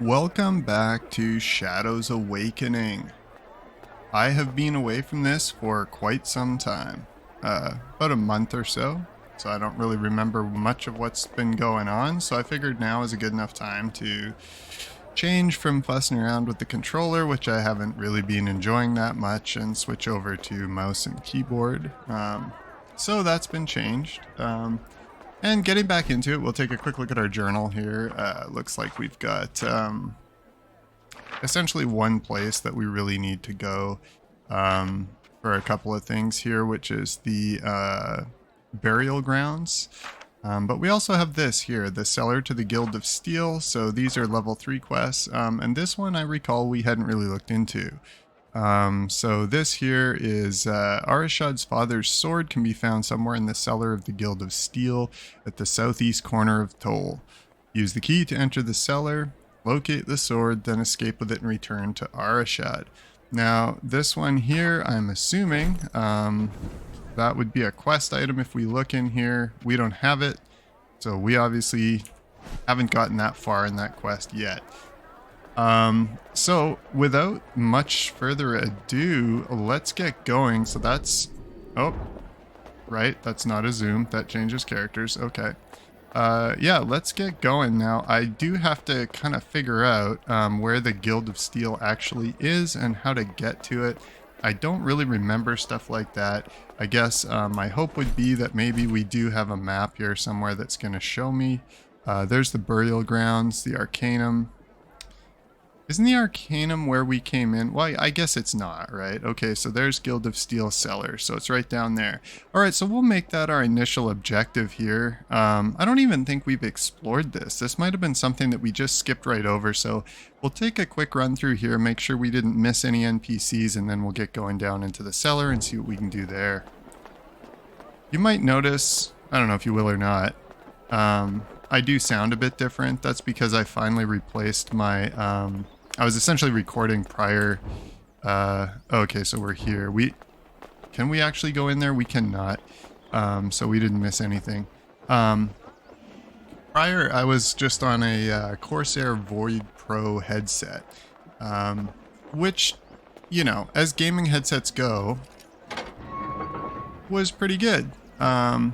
Welcome back to Shadows Awakening. I have been away from this for quite some time, about a month or so I don't really remember much of what's been going on, so I figured now is a good enough time to change from fussing around with the controller, which I haven't really been enjoying that much, and switch over to mouse and keyboard. So that's been changed. And getting back into it, we'll take a quick look at our journal here. Looks like we've got essentially one place that we really need to go for a couple of things here, which is the burial grounds. But we also have this here, the Cellar to the Guild of Steel. So these are level 3 quests. And this one I recall we hadn't really looked into. So this here is Arishad's father's sword can be found somewhere in the cellar of the Guild of Steel at the southeast corner of Toll. Use the key to enter the cellar, locate the sword, then escape with it and return to Arishad. Now this one here, I'm assuming that would be a quest item if we look in here. We don't have it, so we obviously haven't gotten that far in that quest yet. So without much further ado, let's get going. So that's, oh, right, that's not a zoom, that changes characters. Okay. Yeah, let's get going now. I do have to kind of figure out where the Guild of Steel actually is and how to get to it. I don't really remember stuff like that. I guess my hope would be that maybe we do have a map here somewhere that's going to show me. There's the burial grounds, the Arcanum. Isn't the Arcanum where we came in? Well, I guess it's not, right? Okay, so there's Guild of Steel Cellar, so it's right down there. All right, so we'll make that our initial objective here. I don't even think we've explored this. This might have been something that we just skipped right over, so we'll take a quick run through here, make sure we didn't miss any NPCs, and then we'll get going down into the cellar and see what we can do there. You might notice, I don't know if you will or not, I do sound a bit different. That's because I finally replaced my... I was essentially recording prior. Okay, so we're here. Can we actually go in there? We cannot. So we didn't miss anything. Prior, I was just on a Corsair Void Pro headset, which, you know, as gaming headsets go, was pretty good. The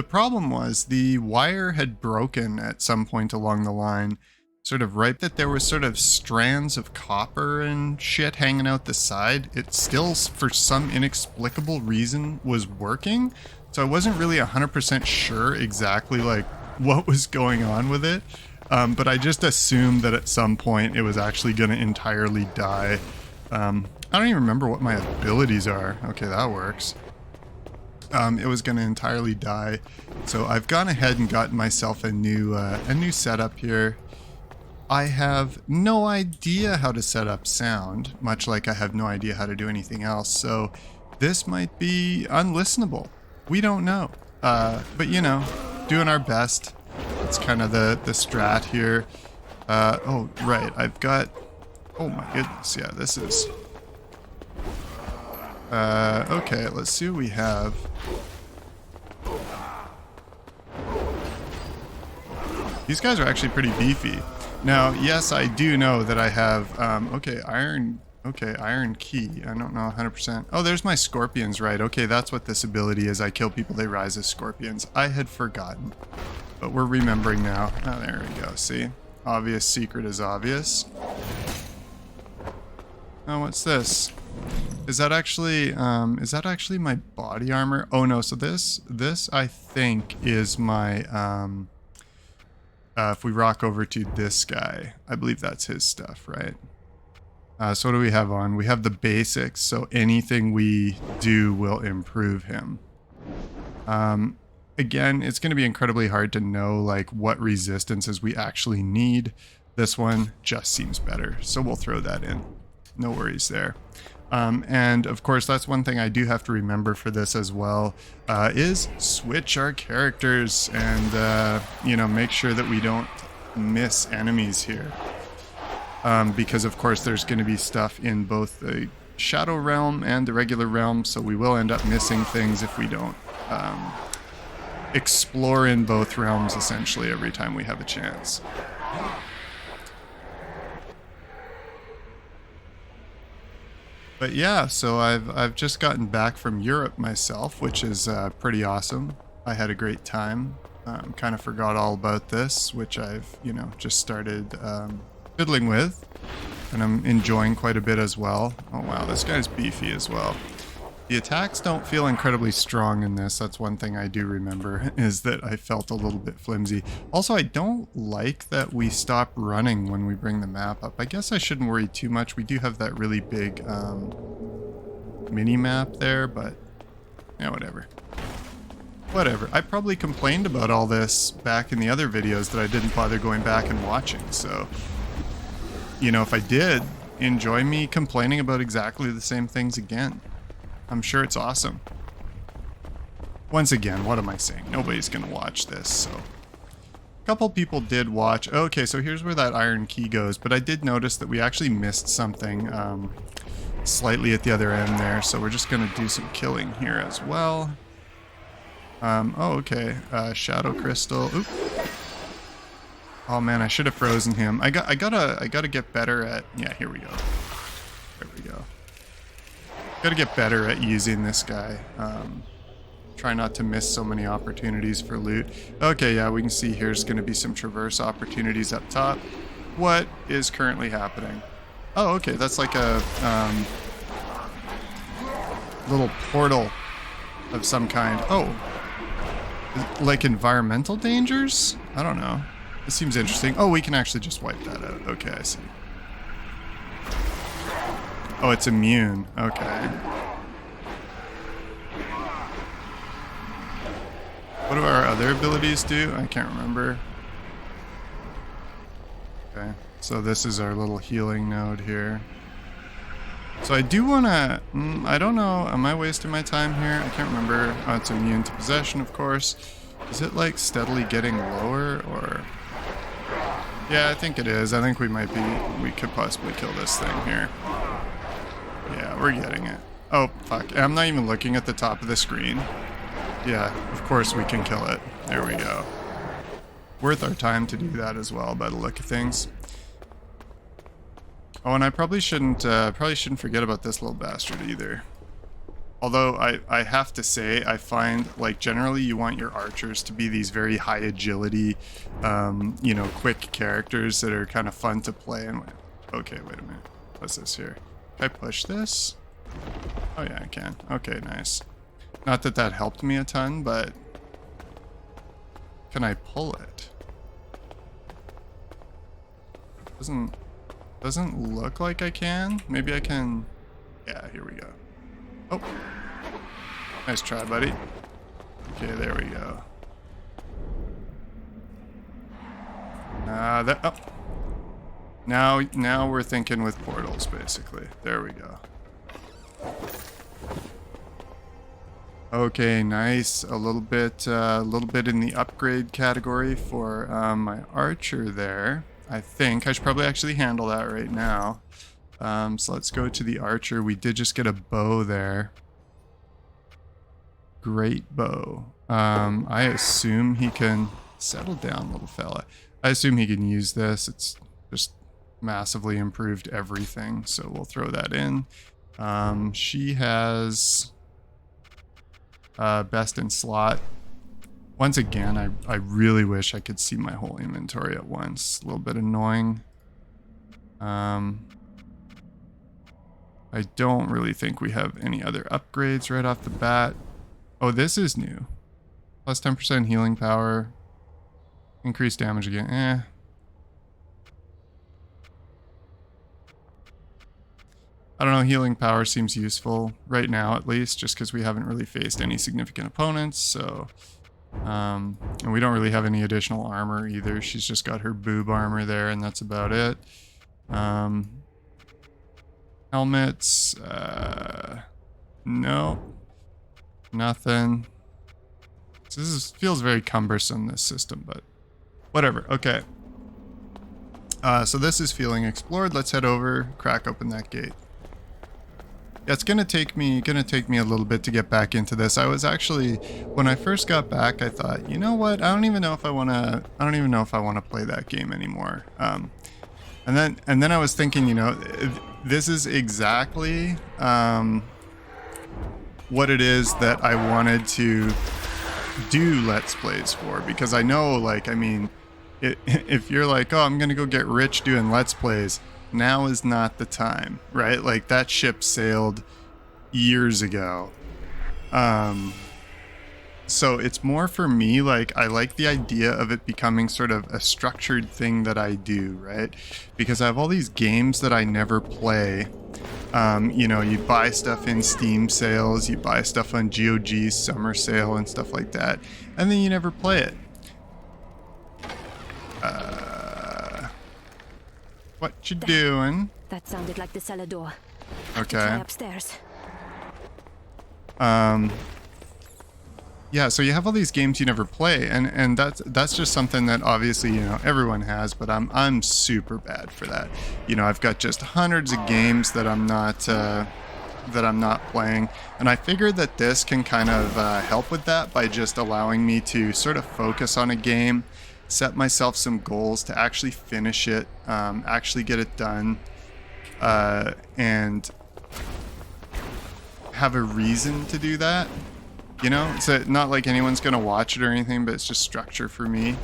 problem was the wire had broken at some point along the line. Sort of right that there was sort of strands of copper and shit hanging out the side. It still, for some inexplicable reason, was working. So I wasn't really 100% sure exactly like what was going on with it. But I just assumed that at some point it was actually going to entirely die. I don't even remember what my abilities are. Okay, that works. It was going to entirely die. So I've gone ahead and gotten myself a new setup here. I have no idea how to set up sound, much like I have no idea how to do anything else, so this might be unlistenable. We don't know. But you know, doing our best. It's kind of the strat here. Oh, right, I've got... Oh my goodness, yeah, this is... okay, let's see what we have. These guys are actually pretty beefy. Now, yes, I do know that I have, iron key. I don't know 100%. Oh, there's my scorpions, right? Okay, that's what this ability is. I kill people, they rise as scorpions. I had forgotten, but we're remembering now. Oh, there we go, see? Obvious secret is obvious. Oh, what's this? Is that actually my body armor? Oh no, so this I think is my, if we rock over to this guy, I believe that's his stuff, right? So what do we have on? We have the basics, so anything we do will improve him. Again, it's going to be incredibly hard to know like what resistances we actually need. This one just seems better, so we'll throw that in. No worries there. And of course, that's one thing I do have to remember for this as well, is switch our characters and, you know, make sure that we don't miss enemies here. Because of course there's going to be stuff in both the Shadow Realm and the regular realm, so we will end up missing things if we don't explore in both realms essentially every time we have a chance. But yeah, so I've just gotten back from Europe myself, which is pretty awesome. I had a great time. Kind of forgot all about this, which I've, you know, just started fiddling with, and I'm enjoying quite a bit as well. Oh wow, this guy's beefy as well. The attacks don't feel incredibly strong in this. That's one thing I do remember, is that I felt a little bit flimsy. Also, I don't like that we stop running when we bring the map up. I guess I shouldn't worry too much. We do have that really big mini map there, but yeah, whatever. Whatever. I probably complained about all this back in the other videos that I didn't bother going back and watching. So, you know, if I did, enjoy me complaining about exactly the same things again. I'm sure it's awesome. Once again, what am I saying? Nobody's gonna watch this, so. A couple people did watch. Okay, so here's where that iron key goes, but I did notice that we actually missed something slightly at the other end there, so we're just gonna do some killing here as well. Oh, okay. Shadow crystal. Oop. Oh man, I should have frozen him. I gotta get better at. Yeah, here we go. There we go. Gotta get better at using this guy. Try not to miss so many opportunities for loot. Okay, yeah, we can see here's gonna be some traverse opportunities up top. What is currently happening? Oh, okay, that's like a little portal of some kind. Oh, like environmental dangers? I don't know. This seems interesting. Oh, we can actually just wipe that out. Okay, I see. Oh, it's immune. Okay. What do our other abilities do? I can't remember. Okay. So this is our little healing node here. So I do want to... I don't know. Am I wasting my time here? I can't remember. Oh, it's immune to possession, of course. Is it like steadily getting lower or... Yeah, I think it is. I think we might be... We could possibly kill this thing here. Yeah, we're getting it. Oh, fuck. I'm not even looking at the top of the screen. Yeah, of course we can kill it. There we go. Worth our time to do that as well, by the look of things. Oh, and I probably shouldn't forget about this little bastard either. Although I have to say, I find, like, generally you want your archers to be these very high agility, you know, quick characters that are kind of fun to play. And okay, wait a minute. What's this here? Can I push this? Oh yeah, I can. Okay, nice. Not that that helped me a ton, but can I pull it? Doesn't look like I can. Maybe I can. Yeah, here we go. Oh, nice try, buddy. Okay, there we go. Oh. Now we're thinking with portals, basically. There we go. Okay, nice. A little bit in the upgrade category for my archer there. I think I should probably actually handle that right now. So let's go to the archer. We did just get a bow there. Great bow. I assume he can settle down, little fella. I assume he can use this. It's just massively improved everything, so we'll throw that in. She has best in slot. Once again, I really wish I could see my whole inventory at once. A little bit annoying. I don't really think we have any other upgrades right off the bat. Oh, this is new. Plus 10% healing power. Increased damage again. I don't know, healing power seems useful right now at least, just because we haven't really faced any significant opponents, so... and we don't really have any additional armor either. She's just got her boob armor there, and that's about it. Helmets, no. Nothing. Feels very cumbersome, this system, but whatever. Okay. So this is feeling explored. Let's head over, crack open that gate. Yeah, it's gonna take me a little bit to get back into this. I was actually, when I first got back, I thought, you know what? I don't even know if I wanna play that game anymore. And then I was thinking, you know, this is exactly what it is that I wanted to do Let's Plays for, because I know, like, I mean, if you're like, oh, I'm gonna go get rich doing Let's Plays, now is not the time, right? Like, that ship sailed years ago. So it's more for me, like, I like the idea of it becoming sort of a structured thing that I do, right? Because I have all these games that I never play. You know, you buy stuff in Steam sales, you buy stuff on GOG's summer sale and stuff like that, and then you never play it. What you doing? That sounded like the cellar door. Okay. Try upstairs. Yeah, so you have all these games you never play, and that's just something that obviously, you know, everyone has, but I'm super bad for that. You know, I've got just hundreds of games that I'm not playing, and I figured that this can kind of help with that by just allowing me to sort of focus on a game, set myself some goals to actually finish it, actually get it done, and have a reason to do that. You know, it's not like anyone's gonna watch it or anything, but it's just structure for me.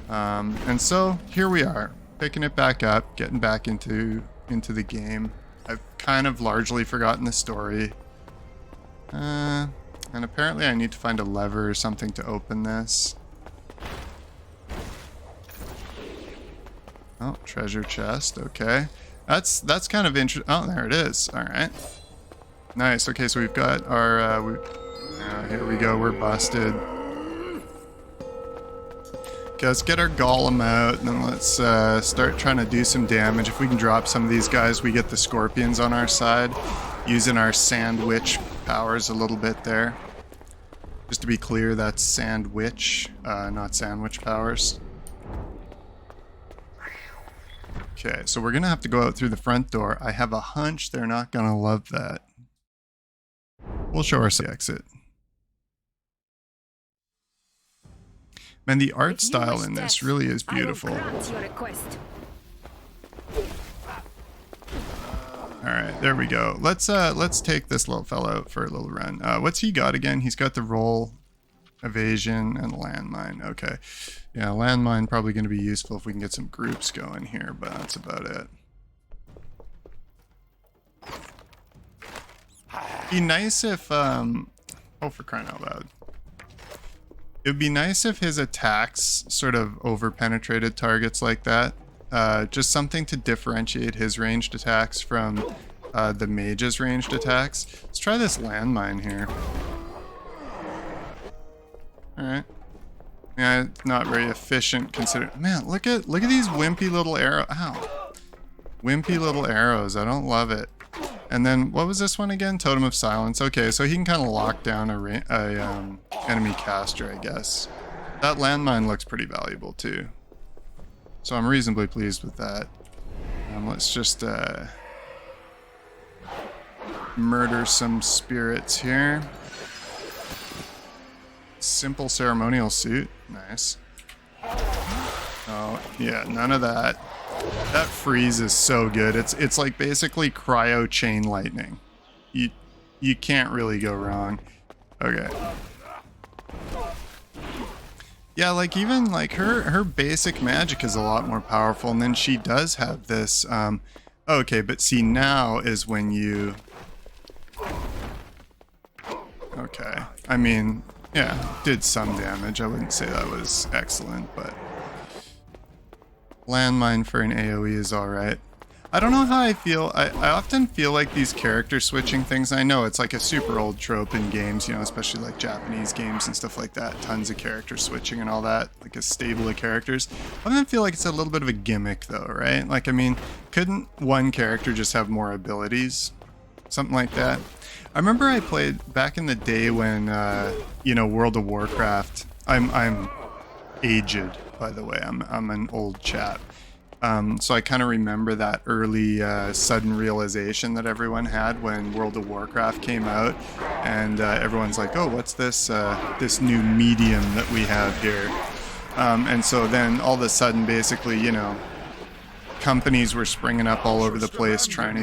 And so here we are, picking it back up, getting back into the game. I've kind of largely forgotten the story. And apparently I need to find a lever or something to open this. Oh, treasure chest, okay. That's kind of interesting. Oh, there it is. All right. Nice. Okay, so we've got our here we go, we're busted. Okay, let's get our golem out, and then let's start trying to do some damage. If we can drop some of these guys, we get the scorpions on our side, using our sandwich powers a little bit there. Just to be clear, that's sandwich, not sandwich powers. Okay, so we're gonna have to go out through the front door. I have a hunch they're not gonna love that. We'll show our exit. Man, the art style in this really is beautiful. Alright, there we go. Let's take this little fellow out for a little run. What's he got again? He's got the roll, evasion, and landmine. Okay. Yeah, landmine probably going to be useful if we can get some groups going here, but that's about it. Be nice if, oh, for crying out loud. It would be nice if his attacks sort of over-penetrated targets like that. Just something to differentiate his ranged attacks from the mage's ranged attacks. Let's try this landmine here. Alright. Yeah, not very efficient considering. Man, look at these wimpy little arrows. Ow. Wimpy little arrows. I don't love it. And then, what was this one again? Totem of Silence. Okay, so he can kind of lock down a enemy caster, I guess. That landmine looks pretty valuable too. So I'm reasonably pleased with that. Let's just murder some spirits here. Simple ceremonial suit. Nice. Oh, yeah, none of that. That freeze is so good. It's like basically cryo chain lightning. You can't really go wrong. Okay. Yeah, like even like her basic magic is a lot more powerful, and then she does have this okay, but see, now is when you okay. I mean, yeah, did some damage. I wouldn't say that was excellent, but landmine for an AoE is alright. I don't know how I feel. I often feel like these character switching things, I know it's like a super old trope in games, you know, especially like Japanese games and stuff like that. Tons of character switching and all that, like a stable of characters. I often feel like it's a little bit of a gimmick though, right? Like, I mean, couldn't one character just have more abilities? Something like that. I remember I played back in the day when, you know, World of Warcraft. I'm aged, by the way. I'm an old chap. So I kind of remember that early sudden realization that everyone had when World of Warcraft came out, and everyone's like, "Oh, what's this this new medium that we have here?" And so then all of a sudden, basically, you know, companies were springing up all over the place trying to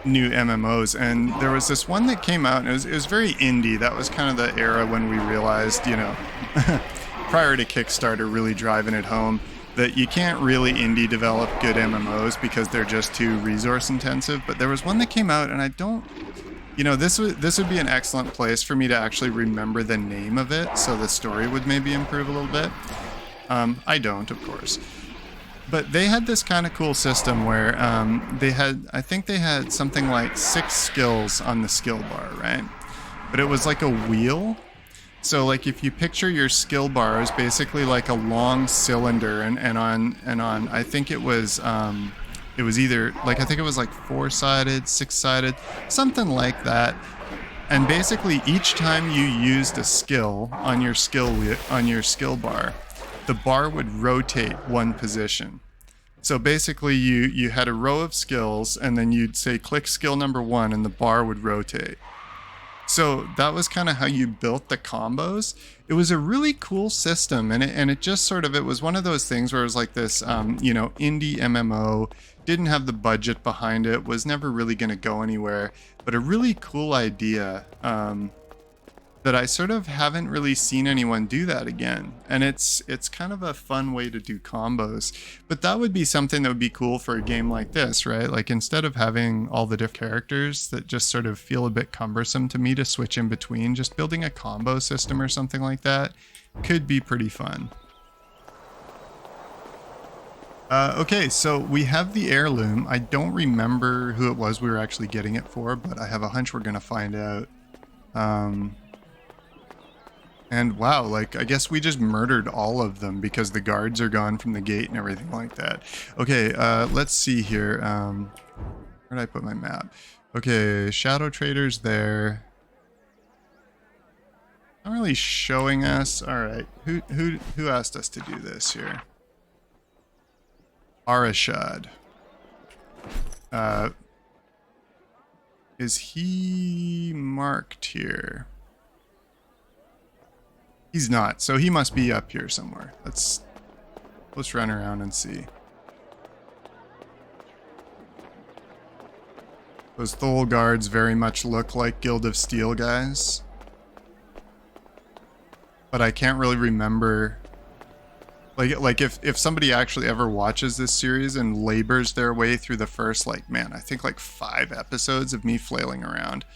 new MMOs, and there was this one that came out, and it was very indie. That was kind of the era when we realized, you know, prior to Kickstarter really driving it home, that you can't really indie develop good MMOs because they're just too resource intensive. But there was one that came out, and I don't, you know, this would be an excellent place for me to actually remember the name of it, so the story would maybe improve a little bit. I don't, of course. But they had this kind of cool system where I think they had something like 6 skills on the skill bar, right? But it was like a wheel. So like if you picture your skill bar as basically like a long cylinder, and on I think it was either like, I think it was like 4-sided, 6-sided, something like that. And basically each time you used a skill on your skill bar, the bar would rotate 1 position. So basically you had a row of skills, and then you'd say click skill number 1 and the bar would rotate. So that was kind of how you built the combos. It was a really cool system, and it just sort of, it was one of those things where it was like this, you know, indie MMO, didn't have the budget behind it, was never really going to go anywhere, but a really cool idea that I sort of haven't really seen anyone do that again. And it's kind of a fun way to do combos. But that would be something that would be cool for a game like this, right? Like instead of having all the different characters that just sort of feel a bit cumbersome to me to switch in between, just building a combo system or something like that could be pretty fun. Okay, so we have the heirloom. I don't remember who it was we were actually getting it for, but I have a hunch we're going to find out. And wow, like, I guess we just murdered all of them because the guards are gone from the gate and everything like that. Okay, let's see here. Where did I put my map? Okay, Shadow Trader's there. Not really showing us. All right, who asked us to do this here? Arashad. Is he marked here? He's not, so he must be up here somewhere. Let's run around and see. Those Thole guards very much look like Guild of Steel guys. But I can't really remember. Like if somebody actually ever watches this series and labors their way through the first, like, man, I think like 5 episodes of me flailing around.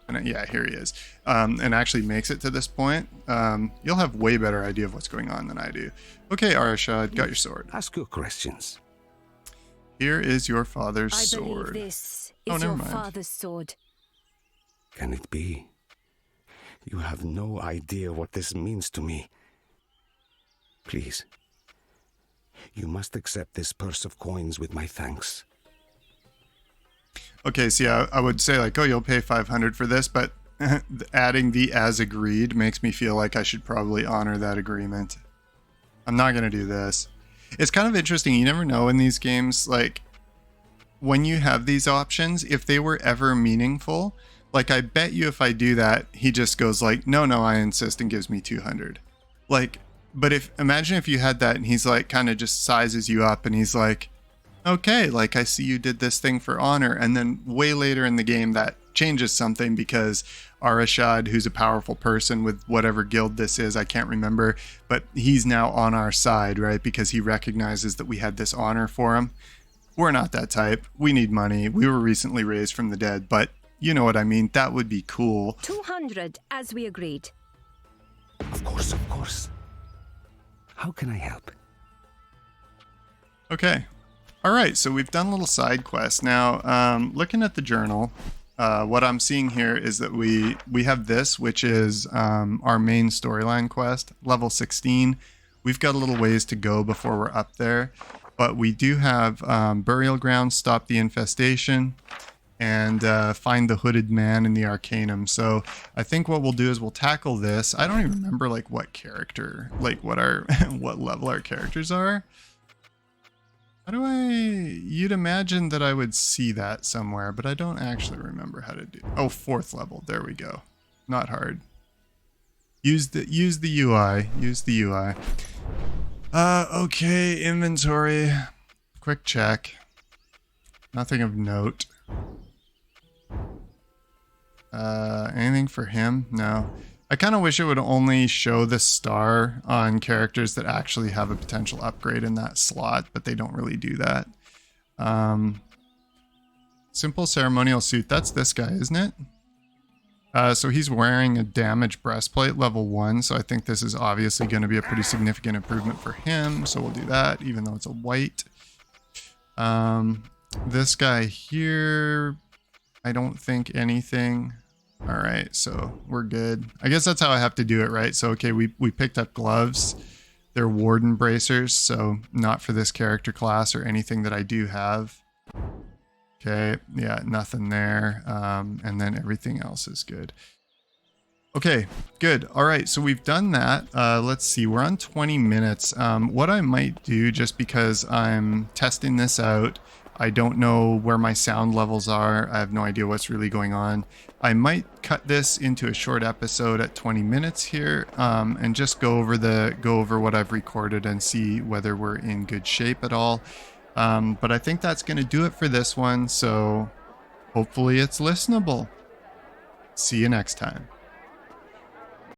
And yeah, here he is. And actually makes it to this point. You'll have way better idea of what's going on than I do. Okay, Arashad, got your sword. Ask your questions. Here is your father's I sword. believe this is your father's sword. Can it be? You have no idea what this means to me. Please. You must accept this purse of coins with my thanks. Okay, so yeah, I would say like, oh, you'll pay 500 for this, but adding the as agreed makes me feel like I should probably honor that agreement. I'm not going to do this. It's kind of interesting. You never know in these games, like when you have these options, if they were ever meaningful, like I bet you if I do that, he just goes like, no, I insist, and gives me 200. Like, but imagine if you had that and he's like kind of just sizes you up and he's like, okay, like I see you did this thing for honor, and then way later in the game that changes something because Arashad, who's a powerful person with whatever guild this is, I can't remember, but he's now on our side, right? Because he recognizes that we had this honor for him. We're not that type. We need money. We were recently raised from the dead, but you know what I mean? That would be cool. 200, as we agreed. Of course, of course. How can I help? Okay. All right, so we've done a little side quest. Now, looking at the journal, what I'm seeing here is that we have this, which is our main storyline quest, level 16. We've got a little ways to go before we're up there, but we do have Burial Ground, Stop the Infestation, and find the Hooded Man in the Arcanum. So I think what we'll do is we'll tackle this. I don't even remember like what character, like what level our characters are. You'd imagine that I would see that somewhere, but I don't actually remember how to do. Oh, 4th level. There we go. Not hard. Use the UI. Okay, inventory. Quick check. Nothing of note. Anything for him? No. I kind of wish it would only show the star on characters that actually have a potential upgrade in that slot, but they don't really do that. Simple ceremonial suit. That's this guy, isn't it? So he's wearing a damaged breastplate, level 1. So I think this is obviously going to be a pretty significant improvement for him. So we'll do that, even though it's a white. This guy here, I don't think anything. All right, so we're good. I guess that's how I have to do it, right? So, okay, we picked up gloves. They're warden bracers, so not for this character class or anything that I do have. Okay, yeah, nothing there. And then everything else is good. Okay, good. All right, so we've done that. Let's see, we're on 20 minutes. What I might do, just because I'm testing this out, I don't know where my sound levels are. I have no idea what's really going on. I might cut this into a short episode at 20 minutes here, and just go over what I've recorded and see whether we're in good shape at all. But I think that's going to do it for this one. So hopefully it's listenable. See you next time.